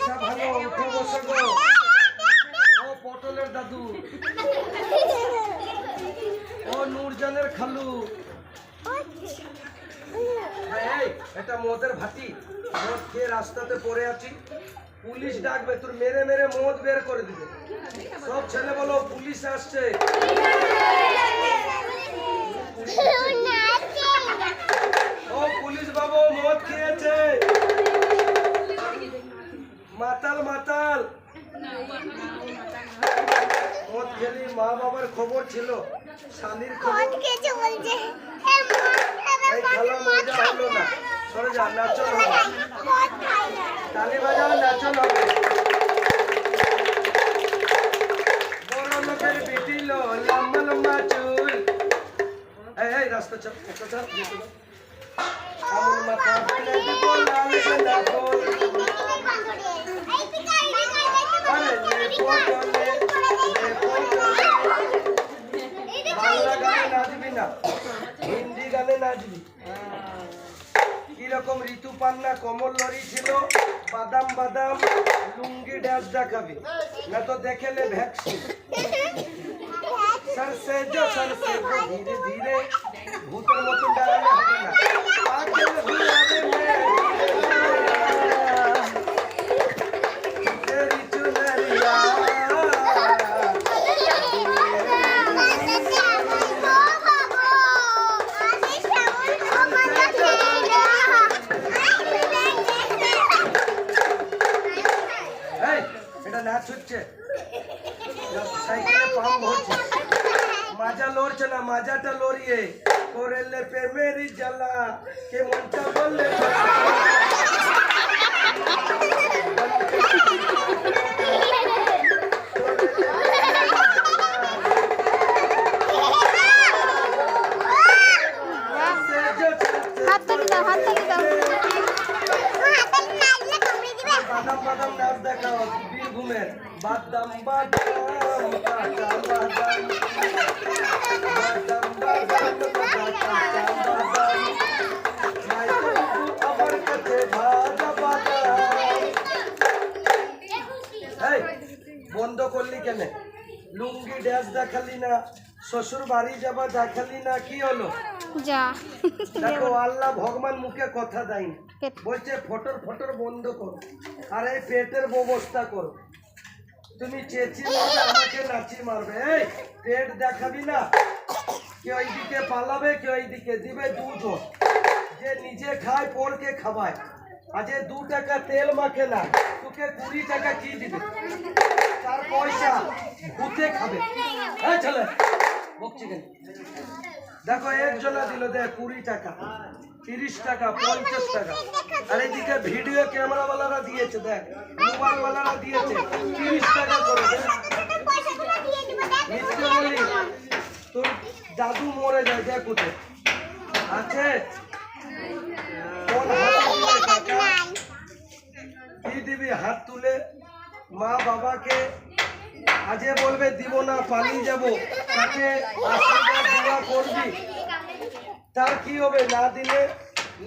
পয়সা ভালো উঠে বসে গো। ও পটলের দাদু, ও নূরজানের খালু। এই এটা মদের ভাটি, মদ খেয়ে রাস্তাতে পড়ে আছি, পুলিশ ডাকবে, তোর মেরে মেরে মদ বের করে দিবে। সব ছেলে বলো পুলিশ আসছে। ও পুলিশ বাবু মদ খেয়েছে, মাতাল মাতাল। মদ খেলি মা বাবার খবর ছিল, শালির খবর। এই খেলা মজা হলো না, সরে যা, নাচন হবে, তালি বাজাও, নাচন হবে। বড় লোকের বেটি লো লম্বা লম্বা চুল। এই রাস্তা চল, একটা চল, যেতে দাও। আমন মাথা বলে দিব লাল সাদা ফুল। আরে লে পটলে, লে পটলে। বাংলা গানে নাচবি না, হিন্দি গানে নাচবি। কিরকম ঋতুপান্না কমল লরি ছিল, বাদাম বাদাম লুঙ্গি ড্যান্স দেখাবি, না তো দেখেলে ভ্যাকসিন। सरसे जो धीरे धीरे भूतर मत डालने হবে না। आगे बुलावे मैं तेरी चुनरिया। এই এটা নাচ হচ্ছে, সাইকেলে পাম্প হচ্ছে, মাজা লড়ছে না, মাজাটা লড়িয়ে করেলে প্রেমেরই জ্বালা কে মনটা বললে। বাদাম বাদাম নাচ দেখাও বীরভূমের, বাদাম বাদাম কাঁচা বাদাম, বাদাম বাদাম কাঁচা বাদাম, আমার কাছে ভাজা বাদাম। এই বন্ধ করলি কেন? লুঙ্গি ড্যান্স দেখালি না, শ্বশুর বাড়ি যাবা দেখালি না, কি হলো? যা দেখো আল্লাহ ভগবান মুখে কথা দেয়নি, বলছে ফটর ফটর বন্ধ করো আর এই পেটের ব্যবস্থা করো। তুমি চেঁচিয়ে মারবে, আমাকে নাচি মারবে। এই পেট দেখাবি না, কেউ এইদিকে পালাবে, কেউ এইদিকে দিবে দুধ। যে নিজে খায় পরকে খাবায়, আর যে 2 টাকা তেল মাখে না, তোকে 20 টাকা কি দিবে? তার পয়সা ভূতে খাবে। এই ছেলে বকছি কেন? দেখো একজনা দিল দেখ 20 টাকা, 30 টাকা, 50 টাকা। আর এদিকে ভিডিও ক্যামেরাওয়ালারা দিয়েছে, দেখ মোবাইল ওয়ালারা দিয়েছে 30 টাকা করে। মিথ্যে বলি, তোর দাদু মরে যায়, দেখ কোথায় আছে। কি দিবি হাত তুলে মা বাবাকে? আজে বলবে দিব না, পালিয়ে যাব, তাকে আশীর্বাদ দোয়া করবি, তার কি হবে? না দিলে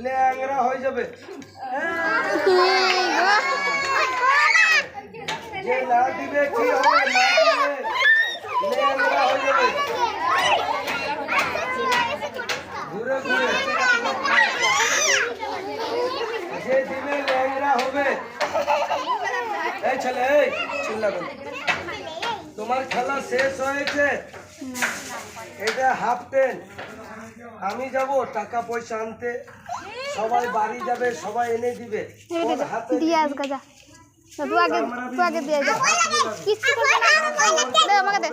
ল্যাংড়া হয়ে যাবে। যে না দিবে কি হবে? না দিলে ল্যাংড়া হয়ে যাবে ঘুরে ঘুরে। যে দিবে ল্যাংড়া হবে। এই ছেলে, এই চিল্লাবে, তোমার খেলা শেষ হয়েছে, এটা হাফ টেন। আমি যাব টাকা পয়সা আনতে, সবাই বাড়ি যাবে, সবাই এনে দিবে। হাতে দিয়ে আসগা যা, তুই আগে দিয়ে যা, কিছু করবে না, দে আমাকে দে।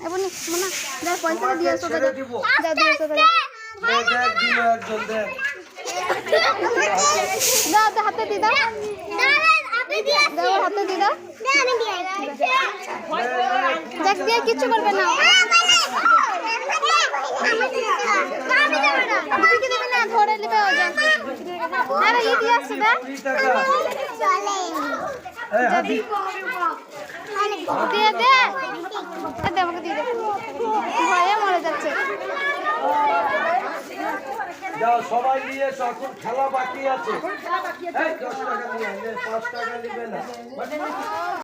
এবনি মনা দে, পয়সা দিয়ে এসো, দে যা, দিয়ে এসো, দে দেখ দিল একজন, দেখ দা দে, হাতে দি দাও, দে হাতে দি দাও, দেখ দিয়ে কিছু করবে না। দিদি দেবে না, ধরে নেবে ও যা। আরে এই দিয়ে আসছে, দে দিয়ে দে, আমাকে দিয়ে দে, ভয়ে মরে যাচ্ছে। যাও সবাই নিয়ে এসো, এখন খেলা বাকি আছে। এই 10 টাকা নিয়ে আয়, 5 টাকা নিবে না।